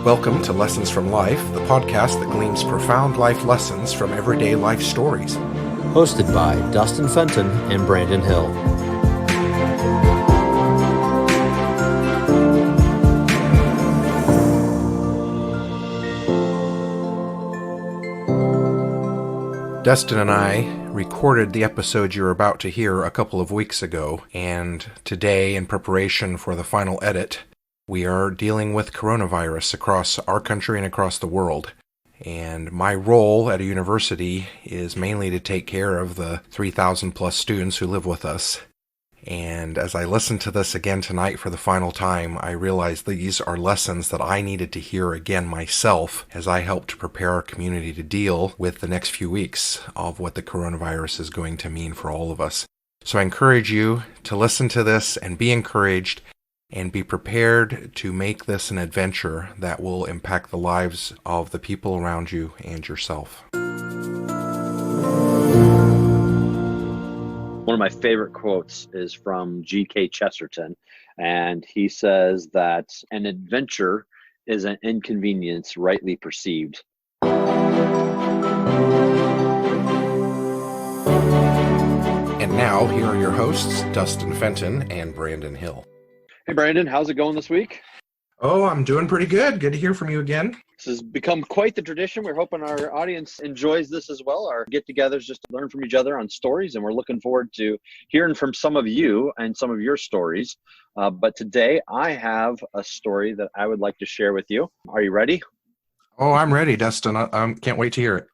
Welcome to Lessons from Life, the podcast that gleans profound life lessons from everyday life stories. Hosted by Dustin, Fenton, and Brandon Hill. Dustin and I recorded the episode you're about to hear a couple of weeks ago, and today, in preparation for the final edit, we are dealing with coronavirus across our country and across the world. And my role at a university is mainly to take care of the 3,000 plus students who live with us. And as I listened to this again tonight for the final time, I realized these are lessons that I needed to hear again myself as I help to prepare our community to deal with the next few weeks of what the coronavirus is going to mean for all of us. So I encourage you to listen to this and be encouraged and be prepared to make this an adventure that will impact the lives of the people around you and yourself. One of my favorite quotes is from G.K. Chesterton, and he says that an adventure is an inconvenience rightly perceived. And now, here are your hosts, Dustin Fenton and Brandon Hill. Hey, Brandon, how's it going this week? Oh, I'm doing pretty good. Good to hear from you again. This has become quite the tradition. We're hoping our audience enjoys this as well. Our get-togethers just to learn from each other on stories, and we're looking forward to hearing from some of you and some of your stories. But today, I have a story that I would like to share with you. Are you ready? Oh, I'm ready, Dustin. I can't wait to hear it.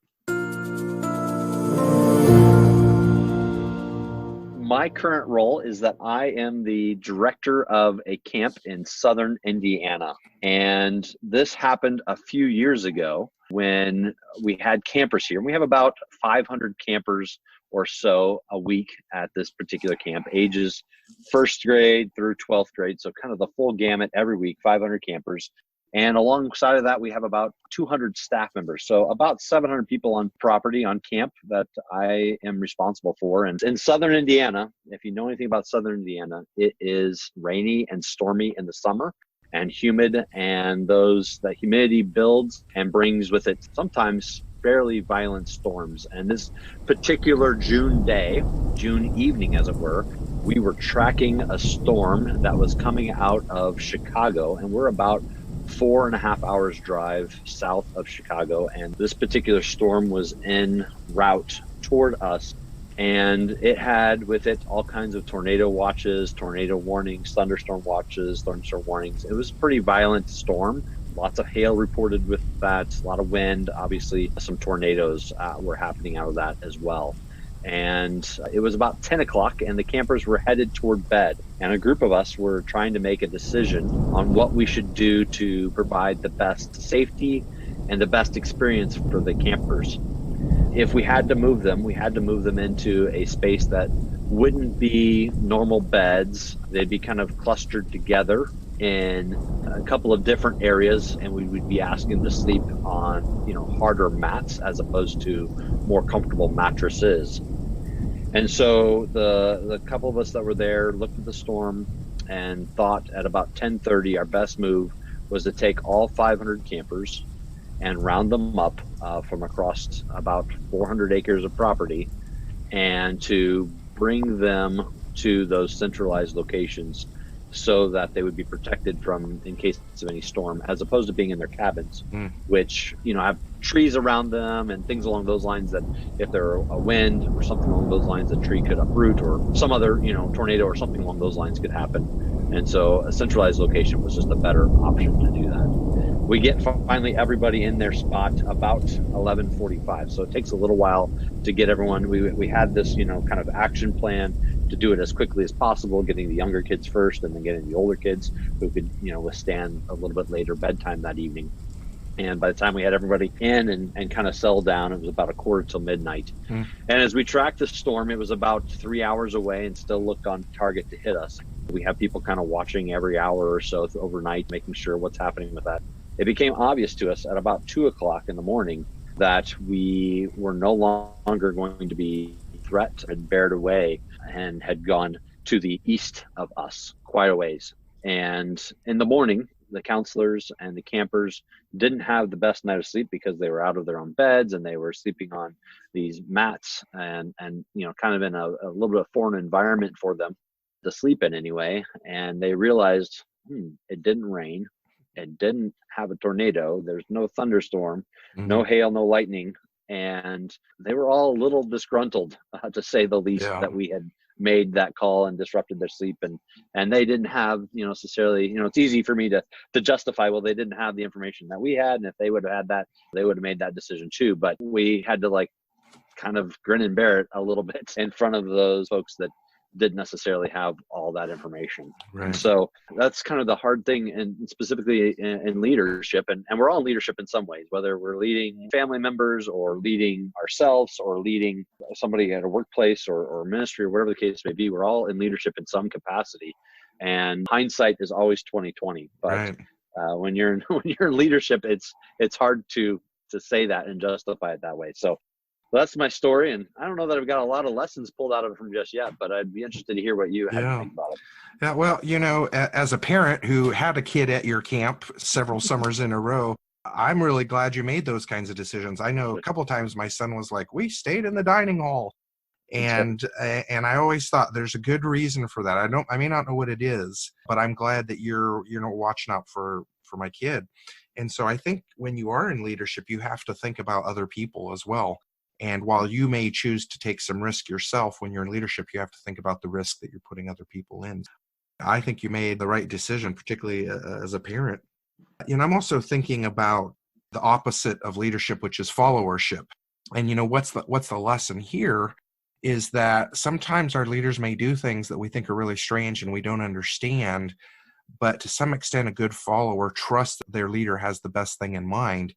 My current role is that I am the director of a camp in southern Indiana. And this happened a few years ago when we had campers here. We have about 500 campers or so a week at this particular camp, ages first grade through 12th grade. So kind of the full gamut every week, 500 campers. And alongside of that, we have about 200 staff members. So about 700 people on property, on camp, that I am responsible for. And in southern Indiana, if you know anything about southern Indiana, it is rainy and stormy in the summer and humid. And that humidity builds and brings with it sometimes fairly violent storms. And this particular June evening, as it were, we were tracking a storm that was coming out of Chicago. And we're about 4.5 hours drive south of Chicago, and this particular storm was en route toward us, and it had with it all kinds of tornado watches, tornado warnings, thunderstorm watches, thunderstorm warnings. It was a pretty violent storm. Lots of hail reported with that, a lot of wind. Obviously, some tornadoes were happening out of that as well. And it was about 10 o'clock and the campers were headed toward bed. And a group of us were trying to make a decision on what we should do to provide the best safety and the best experience for the campers. If we had to move them, we had to move them into a space that wouldn't be normal beds. They'd be kind of clustered together in a couple of different areas, and we would be asking them to sleep on, harder mats as opposed to more comfortable mattresses. And so the couple of us that were there looked at the storm and thought at about 10:30 our best move was to take all 500 campers and round them up from across about 400 acres of property and to bring them to those centralized locations so that they would be protected from in case of any storm, as opposed to being in their cabins, which, have trees around them and things along those lines that if there are a wind or something along those lines, the tree could uproot or some other, tornado or something along those lines could happen. And so a centralized location was just a better option to do that. We get finally everybody in their spot about 11:45. So it takes a little while to get everyone. We had this, kind of action plan to do it as quickly as possible, getting the younger kids first and then getting the older kids who could, withstand a little bit later bedtime that evening. And by the time we had everybody in and kind of settled down, it was about 1:15 till midnight. And as we tracked the storm, it was about 3 hours away and still looked on target to hit us. We have people kind of watching every hour or so overnight, making sure what's happening with that. It became obvious to us at about 2 o'clock in the morning that we were no longer going to be threat had bared away and had gone to the east of us quite a ways. And in the morning, the counselors and the campers didn't have the best night of sleep because they were out of their own beds and they were sleeping on these mats and kind of in a little bit of foreign environment for them to sleep in anyway. And they realized it didn't rain, it didn't have a tornado, there's no thunderstorm, no hail, no lightning, and they were all a little disgruntled, to say the least, that we had made that call and disrupted their sleep, and they didn't have necessarily, it's easy for me to justify, well, they didn't have the information that we had, and if they would have had that, they would have made that decision too. But we had to kind of grin and bear it a little bit in front of those folks that didn't necessarily have all that information. Right. And so that's kind of the hard thing, and specifically in leadership, and we're all in leadership in some ways, whether we're leading family members or leading ourselves or leading somebody at a workplace or ministry or whatever the case may be. We're all in leadership in some capacity, and hindsight is always 20/20. But when you're in leadership, it's hard to say that and justify it that way. So that's my story, and I don't know that I've got a lot of lessons pulled out of it from just yet, but I'd be interested to hear what you had to think about it. Yeah, well, as a parent who had a kid at your camp several summers in a row, I'm really glad you made those kinds of decisions. I know a couple of times my son was like, we stayed in the dining hall, and I always thought there's a good reason for that. I may not know what it is, but I'm glad that you're watching out for my kid. And so I think when you are in leadership, you have to think about other people as well. And while you may choose to take some risk yourself, when you're in leadership, you have to think about the risk that you're putting other people in. I think you made the right decision, particularly as a parent. I'm also thinking about the opposite of leadership, which is followership. And what's the lesson here is that sometimes our leaders may do things that we think are really strange and we don't understand, but to some extent, a good follower trusts that their leader has the best thing in mind.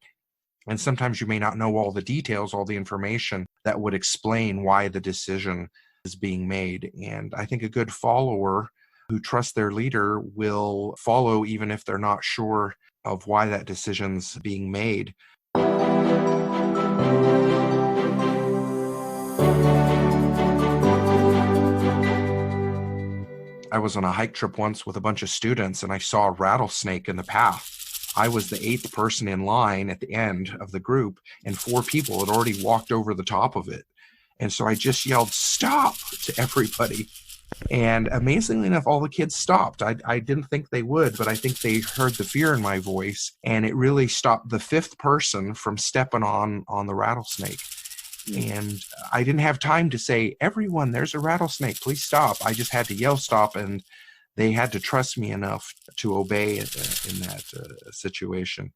And sometimes you may not know all the details, all the information that would explain why the decision is being made. And I think a good follower who trusts their leader will follow even if they're not sure of why that decision's being made. I was on a hike trip once with a bunch of students, and I saw a rattlesnake in the path. I was the 8th person in line at the end of the group, and 4 people had already walked over the top of it. And so I just yelled, "Stop!" to everybody. And amazingly enough, all the kids stopped. I didn't think they would, but I think they heard the fear in my voice, and it really stopped the 5th person from stepping on the rattlesnake. And I didn't have time to say, "Everyone, there's a rattlesnake, please stop." I just had to yell stop, and they had to trust me enough to obey in that situation.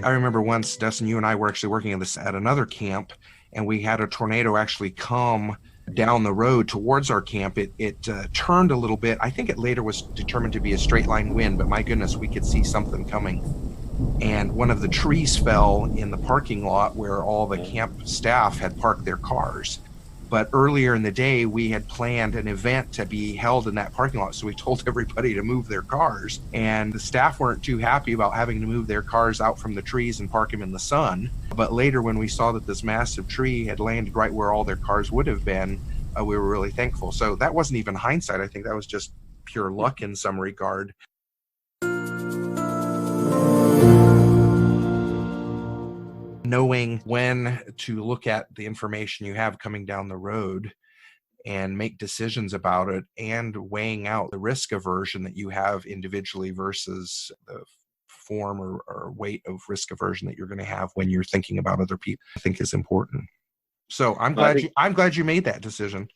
I remember once, Dustin, you and I were actually working at another camp, and we had a tornado actually come down the road towards our camp. It turned a little bit. I think it later was determined to be a straight line wind, but my goodness, we could see something coming. And one of the trees fell in the parking lot where all the camp staff had parked their cars. But earlier in the day, we had planned an event to be held in that parking lot. So we told everybody to move their cars. And the staff weren't too happy about having to move their cars out from the trees and park them in the sun. But later, when we saw that this massive tree had landed right where all their cars would have been, we were really thankful. So that wasn't even hindsight. I think that was just pure luck in some regard. Knowing when to look at the information you have coming down the road and make decisions about it, and weighing out the risk aversion that you have individually versus the form or weight of risk aversion that you're going to have when you're thinking about other people, I think is important. So I'm glad you made that decision.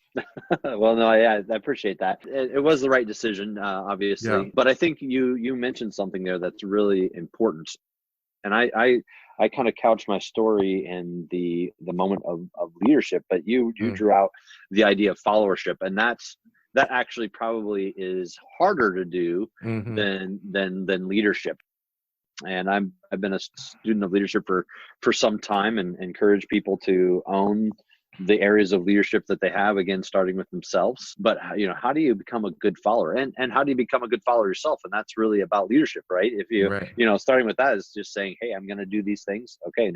Well, no, I appreciate that. It was the right decision, obviously. Yeah. But I think you mentioned something there that's really important. And I kind of couched my story in the moment of leadership, but you drew out the idea of followership, and that actually probably is harder to do than leadership. And I've been a student of leadership for some time, and encourage people to own the areas of leadership that they have, again, starting with themselves. But, how do you become a good follower, and how do you become a good follower yourself? And that's really about leadership, right? If you, Right. starting with that is just saying, hey, I'm going to do these things. Okay,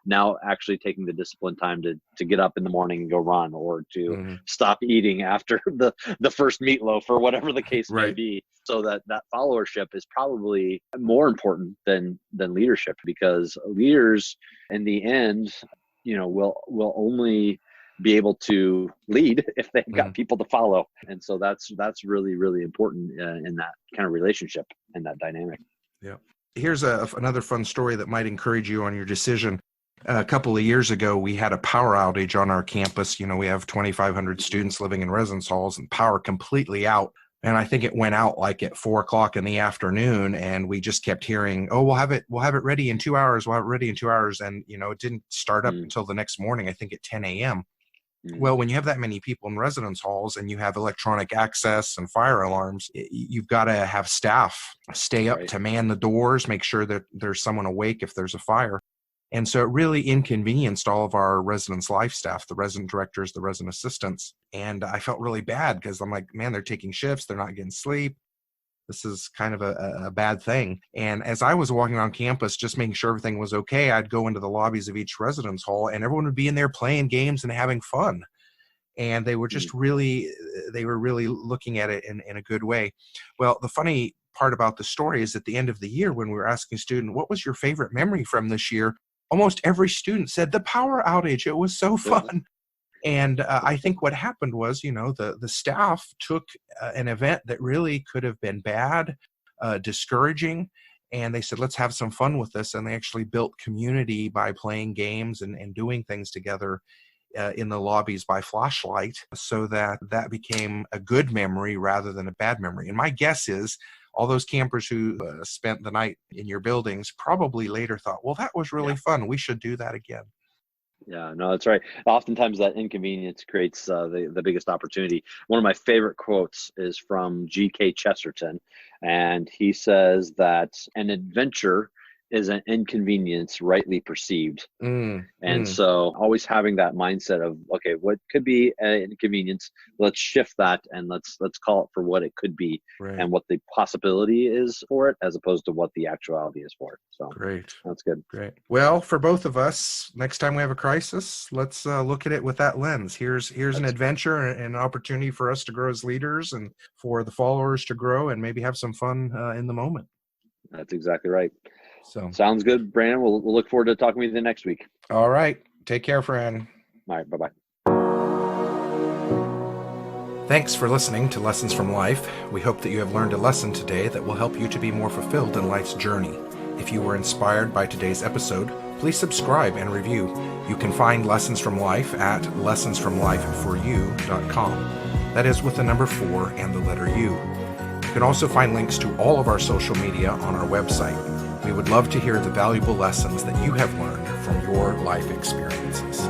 now actually taking the disciplined time to get up in the morning and go run, or to stop eating after the first meatloaf, or whatever the case may Right. be. So that followership is probably more important than leadership, because leaders in the end, will only be able to lead if they've got people to follow. And so that's really, really important in that kind of relationship and that dynamic. Yeah. Here's another fun story that might encourage you on your decision. A couple of years ago, we had a power outage on our campus. We have 2,500 students living in residence halls, and power completely out. And I think it went out like at 4:00 in the afternoon, and we just kept hearing, "Oh, we'll have it ready in 2 hours. We'll have it ready in 2 hours." And it didn't start up until the next morning, I think at 10 a.m. Well, when you have that many people in residence halls and you have electronic access and fire alarms, you've got to have staff stay up to man the doors, make sure that there's someone awake if there's a fire. And so it really inconvenienced all of our residence life staff, the resident directors, the resident assistants. And I felt really bad because I'm like, man, they're taking shifts. They're not getting sleep. This is kind of a bad thing. And as I was walking around campus, just making sure everything was okay, I'd go into the lobbies of each residence hall, and everyone would be in there playing games and having fun. And they were just really looking at it in a good way. Well, the funny part about the story is at the end of the year, when we were asking a student, what was your favorite memory from this year? Almost every student said the power outage. It was so fun. And I think what happened was, the staff took an event that really could have been bad, discouraging, and they said, let's have some fun with this. And they actually built community by playing games and doing things together in the lobbies by flashlight, so that became a good memory rather than a bad memory. And my guess is all those campers who spent the night in your buildings probably later thought, well, that was really fun. We should do that again. Yeah, no, that's right. Oftentimes that inconvenience creates the biggest opportunity. One of my favorite quotes is from G.K. Chesterton, and he says that an adventure is an inconvenience rightly perceived. So always having that mindset of, okay, what could be an inconvenience? Let's shift that and let's call it for what it could be, and what the possibility is for it, as opposed to what the actuality is for it. So great. That's good. Great. Well, for both of us, next time we have a crisis, let's look at it with that lens. Here's an adventure and an opportunity for us to grow as leaders, and for the followers to grow and maybe have some fun in the moment. That's exactly right. So sounds good, Brandon. We'll look forward to talking with you next week. All right. Take care, friend. All right. Bye-bye. Thanks for listening to Lessons from Life. We hope that you have learned a lesson today that will help you to be more fulfilled in life's journey. If you were inspired by today's episode, please subscribe and review. You can find Lessons from Life at lessonsfromlifeforyou.com. That is with the number 4 and the letter U. You can also find links to all of our social media on our website. We would love to hear the valuable lessons that you have learned from your life experiences.